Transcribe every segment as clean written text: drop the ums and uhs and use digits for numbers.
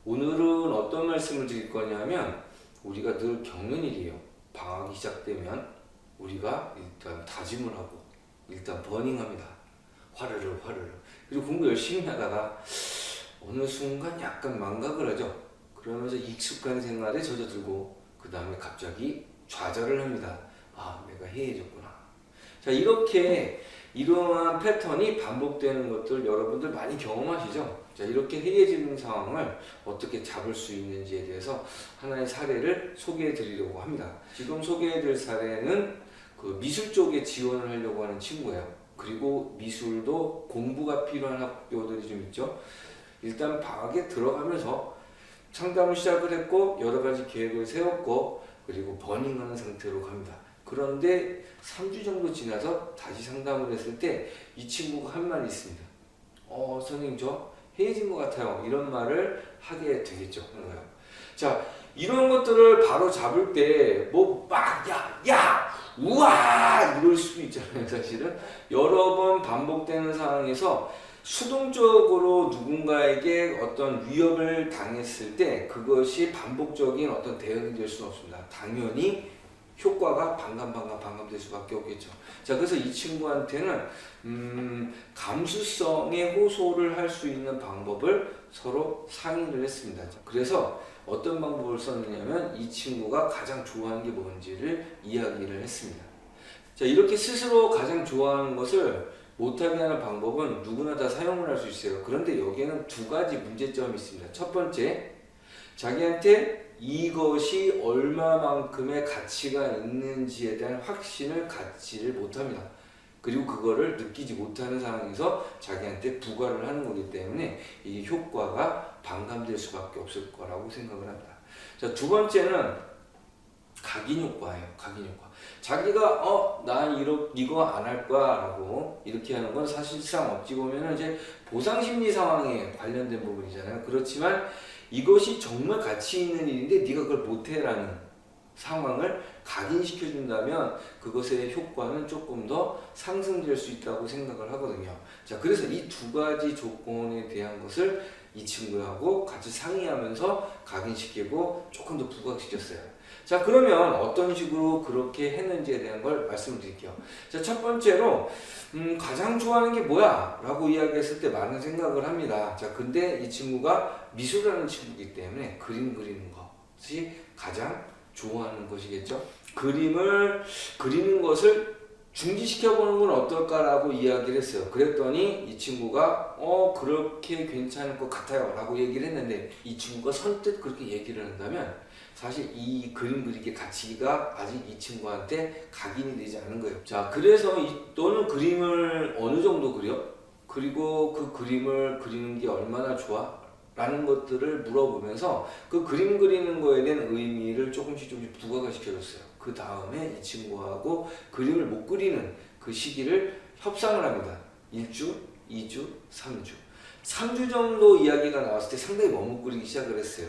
오늘은 어떤 말씀을 드릴 거냐면 우리가 늘 겪는 일이에요. 방학이 시작되면 우리가 일단 다짐을 하고 일단 버닝합니다. 화르르. 그리고 공부 열심히 하다가 어느 순간 약간 망각을 하죠. 그러면서 익숙한 생활에 젖어들고 그 다음에 갑자기 좌절을 합니다. 아, 내가 해이해졌구나. 자, 이렇게 이러한 패턴이 반복되는 것들 여러분들 많이 경험하시죠? 자, 이렇게 해이해지는 상황을 어떻게 잡을 수 있는지에 대해서 하나의 사례를 소개해 드리려고 합니다. 지금 소개해 드릴 사례는 그 미술 쪽에 지원을 하려고 하는 친구예요. 그리고 미술도 공부가 필요한 학교들이 좀 있죠. 일단 방학에 들어가면서 상담을 시작을 했고 여러 가지 계획을 세웠고 그리고 버닝하는 상태로 갑니다. 그런데 3주 정도 지나서 다시 상담을 했을 때 이 친구가 한 말이 있습니다. 선생님 저 해이해진 것 같아요. 이런 말을 하게 되겠죠. 자, 이런 것들을 바로 잡을 때 뭐 막 야 우와 이럴 수도 있잖아요. 사실은 여러 번 반복되는 상황에서 수동적으로 누군가에게 어떤 위협을 당했을 때 그것이 반복적인 어떤 대응이 될 수는 없습니다. 당연히 효과가 반감될 수밖에 없겠죠. 자, 그래서 이 친구한테는 감수성에 호소를 할 수 있는 방법을 서로 상의를 했습니다. 그래서 어떤 방법을 썼느냐면 이 친구가 가장 좋아하는 게 뭔지를 이야기를 했습니다. 자, 이렇게 스스로 가장 좋아하는 것을 못하게 하는 방법은 누구나 다 사용을 할 수 있어요. 그런데 여기에는 두 가지 문제점이 있습니다. 첫 번째, 자기한테 이것이 얼마만큼의 가치가 있는지에 대한 가치를 못합니다. 그리고 그거를 느끼지 못하는 상황에서 자기한테 부과를 하는 거기 때문에 이 효과가 반감될 수밖에 없을 거라고 생각을 합니다. 자, 두 번째는 각인 효과예요. 각인 효과. 자기가 난 이거 안 할 거야 라고 이렇게 하는 건 사실상 어찌 보면 이제 보상심리 상황에 관련된 부분이잖아요. 그렇지만 이것이 정말 가치 있는 일인데 네가 그걸 못해라는 상황을 각인시켜준다면 그것의 효과는 조금 더 상승될 수 있다고 생각을 하거든요. 자, 그래서 이 두 가지 조건에 대한 것을 이 친구하고 같이 상의하면서 각인시키고 조금 더 부각시켰어요. 자, 그러면 어떤 식으로 그렇게 했는지에 대한 걸 말씀을 드릴게요. 자, 첫 번째로 가장 좋아하는 게 뭐야? 라고 이야기했을 때 많은 생각을 합니다. 자, 근데 이 친구가 미술하는 친구이기 때문에 그림 그리는 것이 가장 좋아하는 것이겠죠. 그림을 그리는 것을 중지시켜보는 건 어떨까라고 이야기를 했어요. 그랬더니 이 친구가 그렇게 괜찮을 것 같아요 라고 얘기를 했는데 이 친구가 선뜻 그렇게 얘기를 한다면 사실 이 그림 그리기 가치가 아직 이 친구한테 각인이 되지 않은 거예요. 자, 그래서 너는 그림을 어느 정도 그려? 그리고 그 그림을 그리는 게 얼마나 좋아? 라는 것들을 물어보면서 그 그림 그리는 거에 대한 의미를 조금씩 부각을 시켜줬어요. 그 다음에 이 친구하고 그림을 못 그리는 그 시기를 협상을 합니다. 1주, 2주, 3주. 3주 정도 이야기가 나왔을 때 상당히 머뭇거리기 시작을 했어요.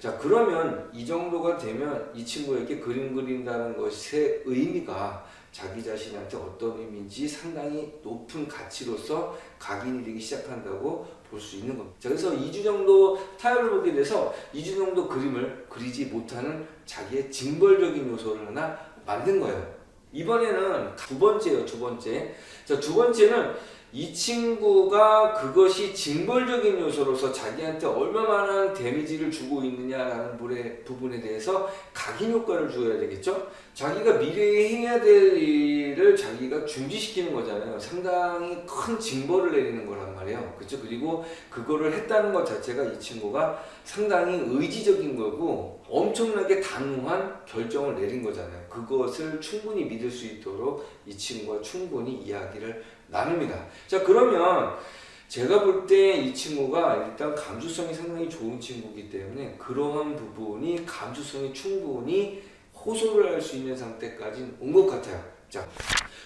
자, 그러면 이 정도가 되면 이 친구에게 그림 그린다는 것의 의미가 자기 자신한테 어떤 의미인지 상당히 높은 가치로서 각인이 되기 시작한다고 볼 수 있는 겁니다. 자, 그래서 2주 정도 타협을 보게 돼서 2주 정도 그림을 그리지 못하는 자기의 징벌적인 요소를 하나 만든 거예요. 이번에는 두 번째예요. 두 번째. 자, 두 번째는 이 친구가 그것이 징벌적인 요소로서 자기한테 얼마만한 데미지를 주고 있느냐라는 부분에 대해서 각인 효과를 주어야 되겠죠? 자기가 미래에 해야 될 일을 자기가 중지시키는 거잖아요. 상당히 큰 징벌을 내리는 거란 말이에요. 그렇죠? 그리고 그거를 했다는 것 자체가 이 친구가 상당히 의지적인 거고 엄청나게 단호한 결정을 내린 거잖아요. 그것을 충분히 믿을 수 있도록 이 친구가 충분히 이야기를 나눕니다. 자, 그러면 제가 볼 때 이 친구가 일단 감수성이 상당히 좋은 친구이기 때문에 그러한 부분이 감수성이 충분히 호소를 할 수 있는 상태까지 온 것 같아요. 자,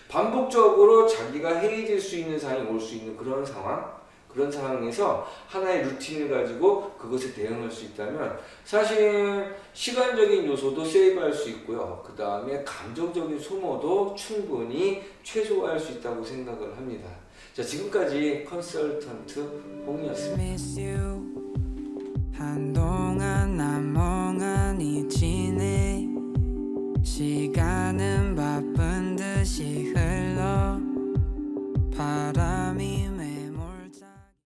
반복적으로 자기가 해이해질 수 있는 상황이 올 수 있는 그런 상황에서 하나의 루틴을 가지고 그것에 대응할 수 있다면 사실 시간적인 요소도 세이브할 수 있고요. 그 다음에 감정적인 소모도 충분히 최소화할 수 있다고 생각을 합니다. 자, 지금까지 컨설턴트 홍이었습니다. 시간은 바쁜 듯이 흘러